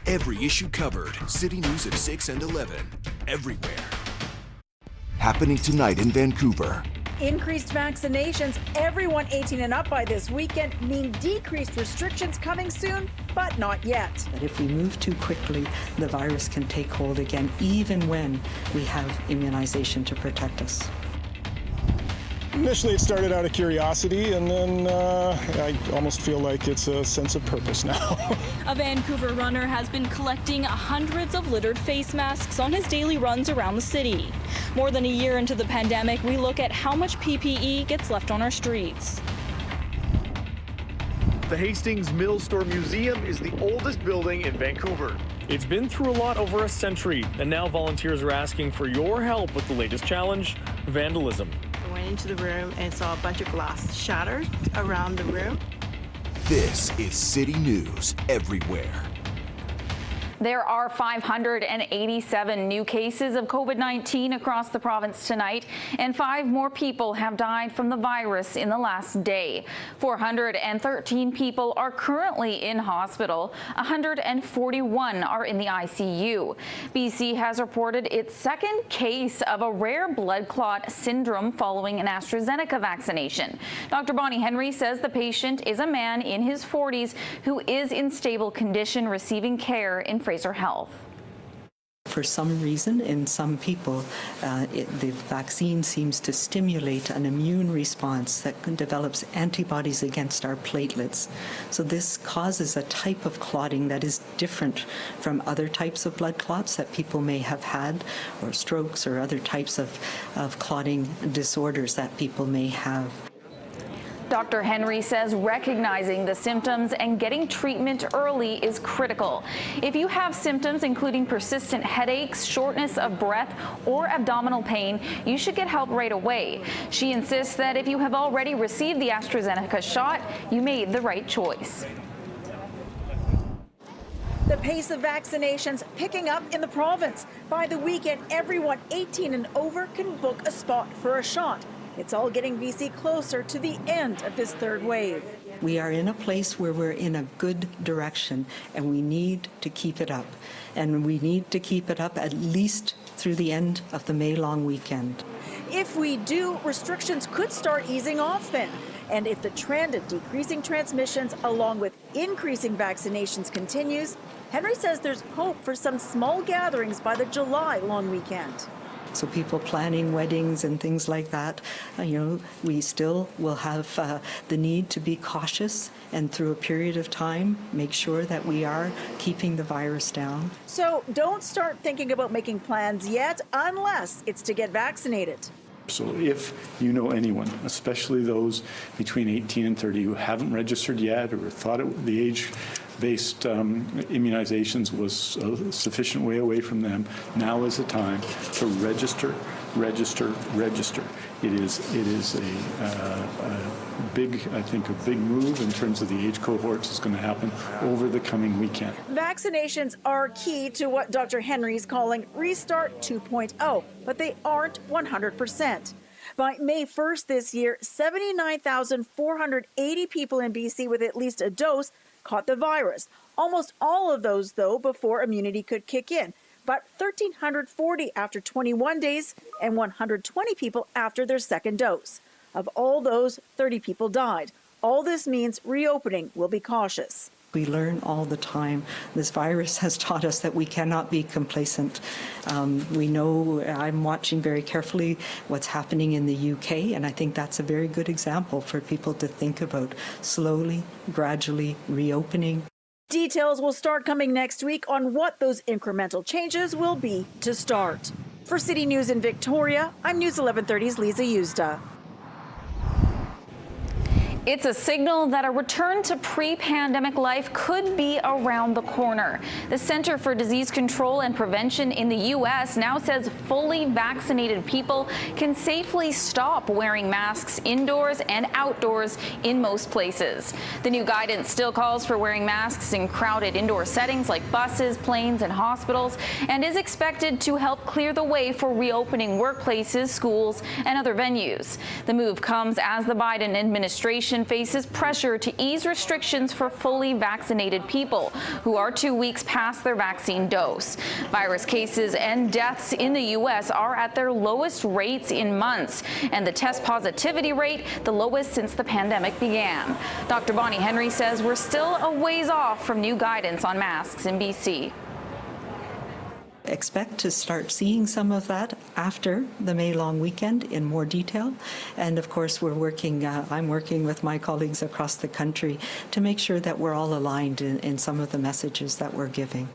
Every issue covered. City News at 6 and 11. Everywhere. Happening tonight in Vancouver. Increased vaccinations, everyone 18 and up by this weekend, mean decreased restrictions coming soon, but not yet. But if we move too quickly, the virus can take hold again, even when we have immunization to protect us. Initially, it started out of curiosity, and then I almost feel like it's a sense of purpose now. A Vancouver runner has been collecting hundreds of littered face masks on his daily runs around the city. More than a year into the pandemic, we look at how much PPE gets left on our streets. The Hastings Mill Museum is the oldest building in Vancouver. It's been through a lot over a century, and now volunteers are asking for your help with the latest challenge, vandalism. I went into the room and saw a bunch of glass shattered around the room. This is City News Everywhere. There are 587 new cases of COVID-19 across the province tonight, and 5 more people have died from the virus in the last day. 413 people are currently in hospital. 141 are in the ICU. BC has reported its second case of a rare blood clot syndrome following an AstraZeneca vaccination. Dr. Bonnie Henry says the patient is a man in his 40s who is in stable condition receiving care in Fraser Health. For some reason, in some people, the vaccine seems to stimulate an immune response that develops antibodies against our platelets. So this causes a type of clotting that is different from other types of blood clots that people may have had, or strokes or other types of clotting disorders that people may have. Dr. Henry says recognizing the symptoms and getting treatment early is critical. If you have symptoms including persistent headaches, shortness of breath, or abdominal pain, you should get help right away. She insists that if you have already received the AstraZeneca shot, you made the right choice. The pace of vaccinations picking up in the province. By the weekend, everyone 18 and over can book a spot for a shot. It's all getting BC closer to the end of this third wave. We are in a place where we're in a good direction, and we need to keep it up. And we need to keep it up at least through the end of the May long weekend. If we do, restrictions could start easing off then. And if the trend of decreasing transmissions along with increasing vaccinations continues, Henry says there's hope for some small gatherings by the July long weekend. So people planning weddings and things like that, we still will have the need to be cautious and through a period of time, make sure that we are keeping the virus down. So don't start thinking about making plans yet unless it's to get vaccinated. So if you know anyone, especially those between 18 and 30 who haven't registered yet or thought the age-based immunizations was a sufficient way away from them, now is the time to register. It is a big move in terms of the age cohorts is going to happen over the coming weekend. Vaccinations are key to what Dr. Henry is calling Restart 2.0, but they aren't 100%. By May 1st this year, 79,480 people in BC with at least a dose caught the virus. Almost all of those, though, before immunity could kick in. But 1,340 after 21 days and 120 people after their second dose. Of all those, 30 people died. All this means reopening will be cautious. We learn all the time. This virus has taught us that we cannot be complacent. We know, I'm watching very carefully what's happening in the UK, and I think that's a very good example for people to think about slowly, gradually reopening. Details will start coming next week on what those incremental changes will be to start. For City News in Victoria, I'm News 1130's Lisa Yuzda. It's a signal that a return to pre-pandemic life could be around the corner. The Center for Disease Control and Prevention in the U.S. now says fully vaccinated people can safely stop wearing masks indoors and outdoors in most places. The new guidance still calls for wearing masks in crowded indoor settings like buses, planes, and hospitals, and is expected to help clear the way for reopening workplaces, schools, and other venues. The move comes as the Biden administration Vaccination faces pressure to ease restrictions for fully vaccinated people who are 2 weeks past their vaccine dose. Virus cases and deaths in the U.S. are at their lowest rates in months, and the test positivity rate the lowest since the pandemic began. Dr. Bonnie Henry says we're still a ways off from new guidance on masks in BC. Expect to start seeing some of that after the May long weekend in more detail. And of course, I'm working with my colleagues across the country to make sure that we're all aligned in some of the messages that we're giving.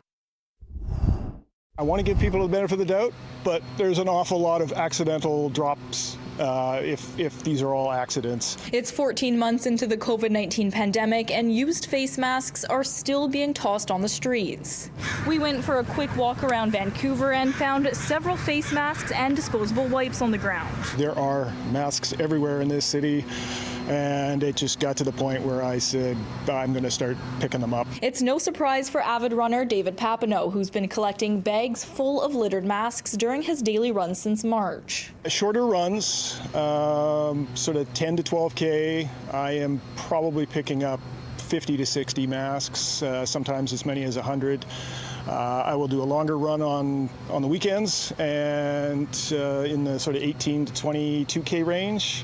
I want to give people the benefit of the doubt, but there's an awful lot of accidental drops if these are all accidents. It's 14 months into the COVID-19 pandemic, and used face masks are still being tossed on the streets. We went for a quick walk around Vancouver and found several face masks and disposable wipes on the ground. There are masks everywhere in this city, and it just got to the point where I said, I'm going to start picking them up. It's no surprise for avid runner David Papineau, who's been collecting bags full of littered masks during his daily runs since March. Shorter runs, sort of 10 to 12K, I am probably picking up 50 to 60 masks, sometimes as many as 100. I will do a longer run on the weekends and in the sort of 18 to 22K range.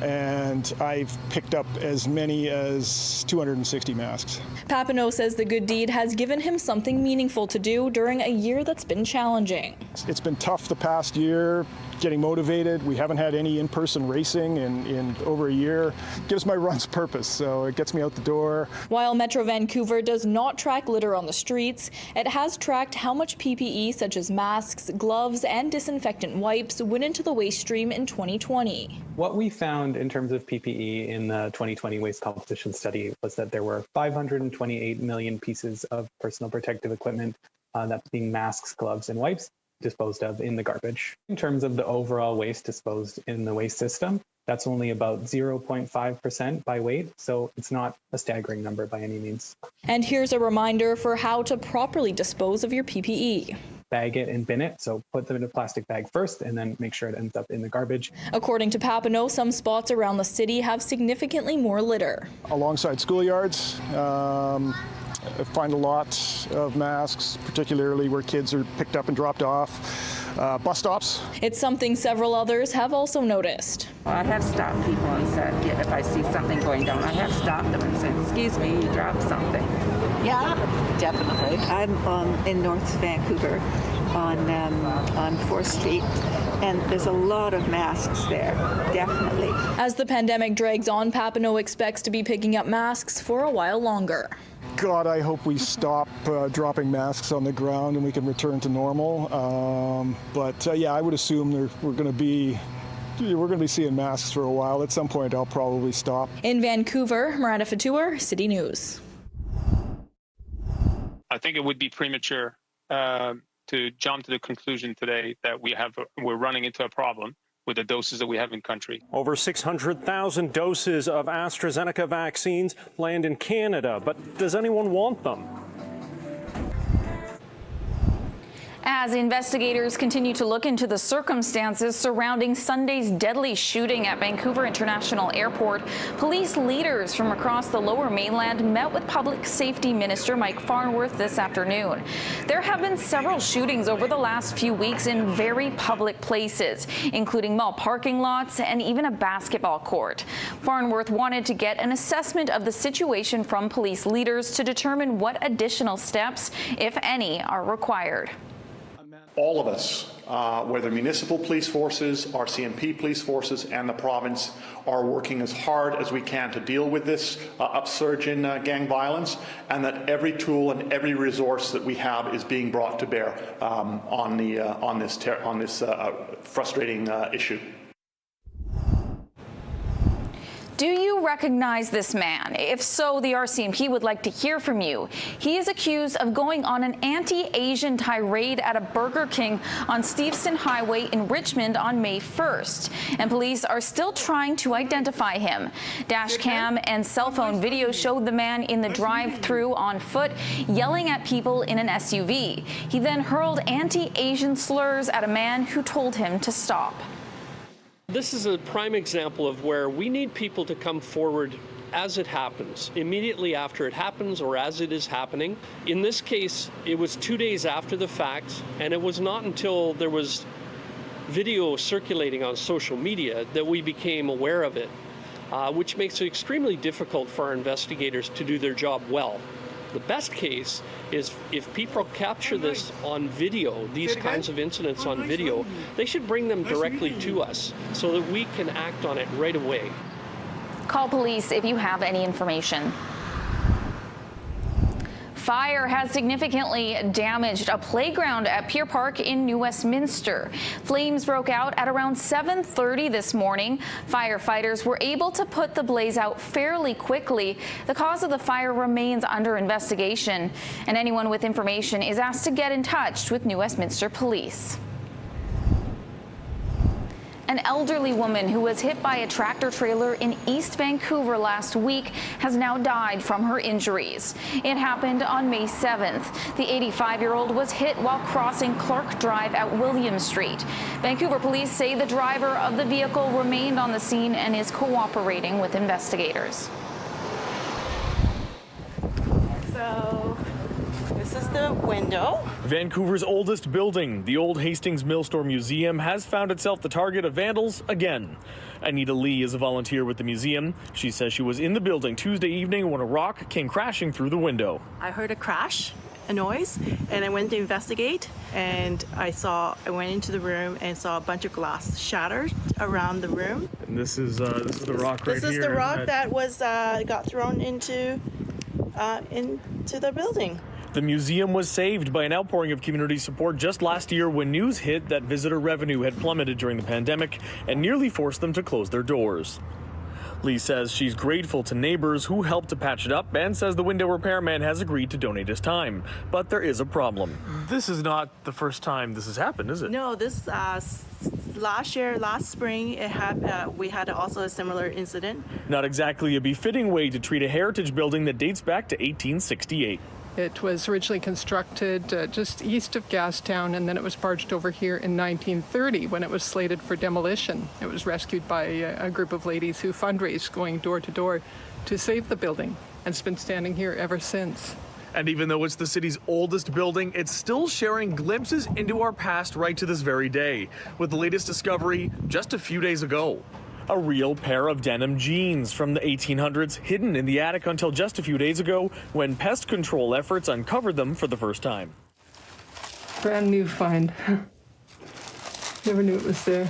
And I've picked up as many as 260 masks. Papineau says the good deed has given him something meaningful to do during a year that's been challenging. It's been tough the past year, getting motivated. We haven't had any in-person racing in over a year. It gives my runs purpose, so it gets me out the door. While Metro Vancouver does not track litter on the streets, it has tracked how much PPE such as masks, gloves, and disinfectant wipes went into the waste stream in 2020. What we found in terms of PPE in the 2020 waste composition study was that there were 528 million pieces of personal protective equipment, that being masks, gloves, and wipes, disposed of in the garbage. In terms of the overall waste disposed in the waste system, that's only about 0.5% by weight, so it's not a staggering number by any means. And here's a reminder for how to properly dispose of your PPE. Bag it and bin it, so put them in a plastic bag first and then make sure it ends up in the garbage. According to Papineau, some spots around the city have significantly more litter. Alongside schoolyards, I find a lot of masks, particularly where kids are picked up and dropped off. Bus stops. It's something several others have also noticed. I have stopped people and said, if I see something going down, I have stopped them and said, excuse me, you dropped something. Yeah, definitely. I'm in North Vancouver on 4th Street, and there's a lot of masks there, definitely. As the pandemic drags on, Papineau expects to be picking up masks for a while longer. God, I hope we stop dropping masks on the ground and we can return to normal. Yeah, I would assume we're going to be seeing masks for a while. At some point, I'll probably stop. In Vancouver, Miranda Fatour, City News. I think it would be premature to jump to the conclusion today that we're running into a problem with the doses that we have in country. Over 600,000 doses of AstraZeneca vaccines land in Canada, but does anyone want them? As investigators continue to look into the circumstances surrounding Sunday's deadly shooting at Vancouver International Airport, police leaders from across the Lower Mainland met with Public Safety Minister Mike Farnworth this afternoon. There have been several shootings over the last few weeks in very public places, including mall parking lots and even a basketball court. Farnworth wanted to get an assessment of the situation from police leaders to determine what additional steps, if any, are required. All of us, whether municipal police forces, RCMP police forces, and the province are working as hard as we can to deal with this upsurge in gang violence, and that every tool and every resource that we have is being brought to bear on this frustrating issue. Do you recognize this man? If so, the RCMP would like to hear from you. He is accused of going on an anti-Asian tirade at a Burger King on Steveston Highway in Richmond on May 1st, and police are still trying to identify him. Dash cam and cell phone video showed the man in the drive-through on foot yelling at people in an SUV. He then hurled anti-Asian slurs at a man who told him to stop. This is a prime example of where we need people to come forward as it happens, immediately after it happens or as it is happening. In this case, it was 2 days after the fact, and it was not until there was video circulating on social media that we became aware of it, which makes it extremely difficult for our investigators to do their job well. The best case is if people capture this on video, these kinds of incidents on video, they should bring them directly to us so that we can act on it right away. Call police if you have any information. Fire has significantly damaged a playground at Pier Park in New Westminster. Flames broke out at around 7:30 this morning. Firefighters were able to put the blaze out fairly quickly. The cause of the fire remains under investigation, and anyone with information is asked to get in touch with New Westminster Police. An elderly woman who was hit by a tractor trailer in East Vancouver last week has now died from her injuries. It happened on May 7th. The 85-year-old was hit while crossing Clark Drive at William Street. Vancouver police say the driver of the vehicle remained on the scene and is cooperating with investigators. So this is the window. Vancouver's oldest building, the Old Hastings Mill Museum, has found itself the target of vandals again. Anita Lee is a volunteer with the museum. She says she was in the building Tuesday evening when a rock came crashing through the window. I heard a crash, a noise, and I went to investigate, and I went into the room and saw a bunch of glass shattered around the room. And this is the rock right here. This is the rock that was got thrown into the building. The museum was saved by an outpouring of community support just last year when news hit that visitor revenue had plummeted during the pandemic and nearly forced them to close their doors. Lee says she's grateful to neighbors who helped to patch it up and says the window repairman has agreed to donate his time. But there is a problem. This is not the first time this has happened, is it? No, this last spring, we had also a similar incident. Not exactly a befitting way to treat a heritage building that dates back to 1868. It was originally constructed just east of Gastown, and then it was barged over here in 1930 when it was slated for demolition. It was rescued by a group of ladies who fundraised going door to door to save the building, and it's been standing here ever since. And even though it's the city's oldest building, it's still sharing glimpses into our past right to this very day, with the latest discovery just a few days ago. A real pair of denim jeans from the 1800s hidden in the attic until just a few days ago when pest control efforts uncovered them for the first time. Brand new find. Never knew it was there.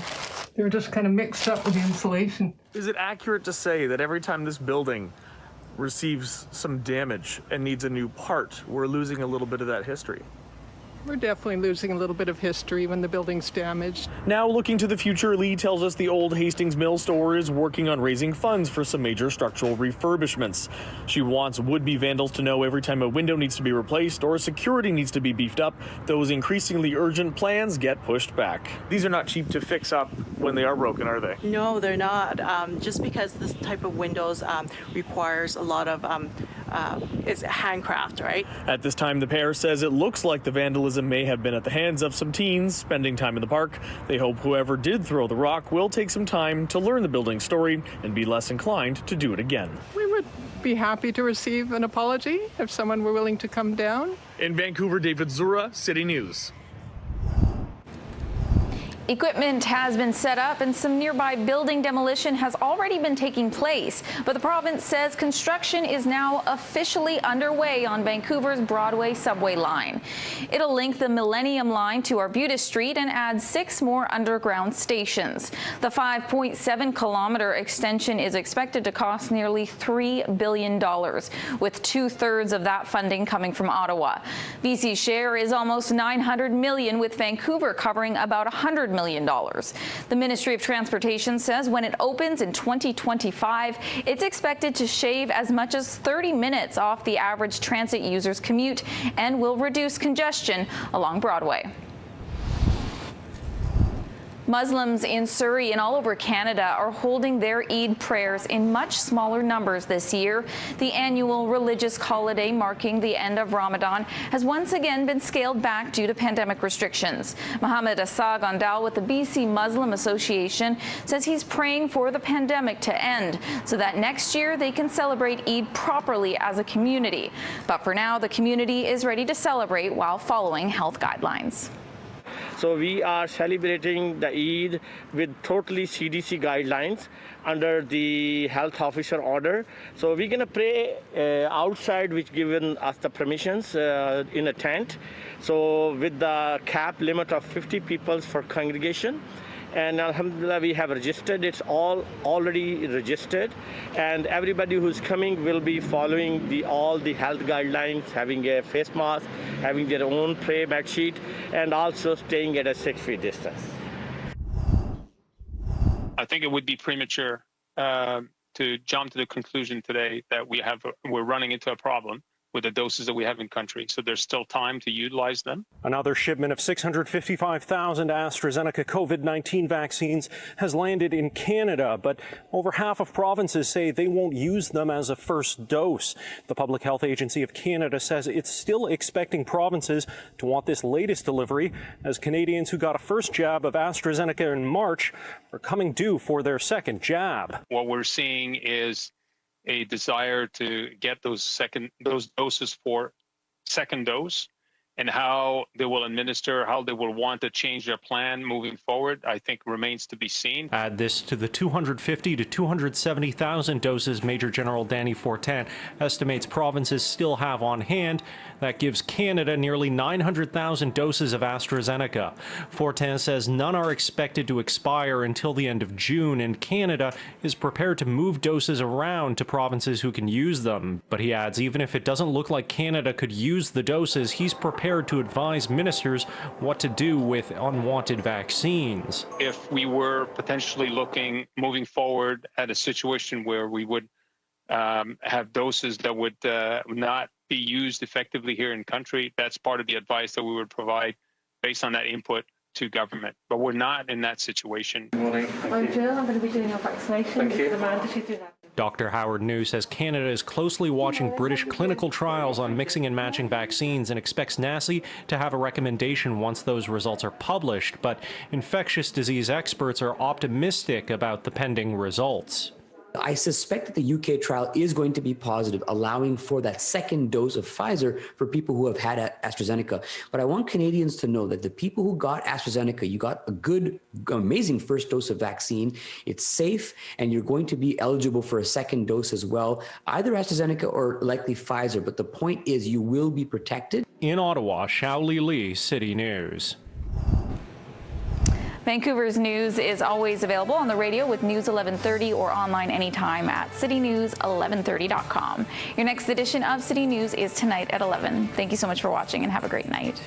They were just kind of mixed up with the insulation. Is it accurate to say that every time this building receives some damage and needs a new part, we're losing a little bit of that history? We're definitely losing a little bit of history when the building's damaged. Now looking to the future, Lee tells us the Old Hastings Mill store is working on raising funds for some major structural refurbishments. She wants would-be vandals to know every time a window needs to be replaced or security needs to be beefed up, those increasingly urgent plans get pushed back. These are not cheap to fix up when they are broken, are they? No, they're not. Just because this type of windows requires a lot of it's handcraft, right? At this time, the pair says it looks like the vandalism may have been at the hands of some teens spending time in the park. They hope whoever did throw the rock will take some time to learn the building's story and be less inclined to do it again. We would be happy to receive an apology if someone were willing to come down. In Vancouver, David Zura, City News. Equipment has been set up and some nearby building demolition has already been taking place, but the province says construction is now officially underway on Vancouver's Broadway subway line. It'll link the Millennium Line to Arbutus Street and add 6 more underground stations. The 5.7-kilometer extension is expected to cost nearly $3 billion, with 2/3 of that funding coming from Ottawa. BC's share is almost $900 million, with Vancouver covering about $100 million. The Ministry of Transportation says when it opens in 2025, it's expected to shave as much as 30 minutes off the average transit user's commute and will reduce congestion along Broadway. Muslims in Surrey and all over Canada are holding their Eid prayers in much smaller numbers this year. The annual religious holiday marking the end of Ramadan has once again been scaled back due to pandemic restrictions. Mohammed Asa Gondal with the BC Muslim Association says he's praying for the pandemic to end so that next year they can celebrate Eid properly as a community. But for now, the community is ready to celebrate while following health guidelines. So we are celebrating the Eid with totally CDC guidelines under the health officer order. So we're going to pray outside, which given us the permissions in a tent. So with the cap limit of 50 people for congregation. And alhamdulillah, we have registered. It's all already registered. And everybody who's coming will be following all the health guidelines, having a face mask, having their own prayer mat sheet, and also staying at a 6 feet distance. I think it would be premature to jump to the conclusion today that we're running into a problem with the doses that we have in country. So there's still time to utilize them. Another shipment of 655,000 AstraZeneca COVID-19 vaccines has landed in Canada, but over half of provinces say they won't use them as a first dose. The Public Health Agency of Canada says it's still expecting provinces to want this latest delivery, as Canadians who got a first jab of AstraZeneca in March are coming due for their second jab. What we're seeing is a desire to get those doses for second dose, and how they will administer, how they will want to change their plan moving forward, I think remains to be seen. Add this to the 250 to 270,000 doses Major General Danny Fortin estimates provinces still have on hand. That gives Canada nearly 900,000 doses of AstraZeneca. Fortin says none are expected to expire until the end of June, and Canada is prepared to move doses around to provinces who can use them. But he adds, even if it doesn't look like Canada could use the doses, he's prepared to advise ministers what to do with unwanted vaccines. If we were potentially moving forward at a situation where we would have doses that would not be used effectively here in country, that's part of the advice that we would provide based on that input to government. But we're not in that situation. Good morning. I'm Jill. I'm going to be doing your vaccination. Thank you. Dr. Howard New says Canada is closely watching British clinical trials on mixing and matching vaccines and expects NACI to have a recommendation once those results are published. But infectious disease experts are optimistic about the pending results. I suspect that the UK trial is going to be positive, allowing for that second dose of Pfizer for people who have had AstraZeneca. But I want Canadians to know that the people who got AstraZeneca, you got a good, amazing first dose of vaccine. It's safe, and you're going to be eligible for a second dose as well, either AstraZeneca or likely Pfizer. But the point is you will be protected. In Ottawa, Shaoli Lee, City News. Vancouver's news is always available on the radio with News 1130 or online anytime at citynews1130.com. Your next edition of City News is tonight at 11. Thank you so much for watching and have a great night.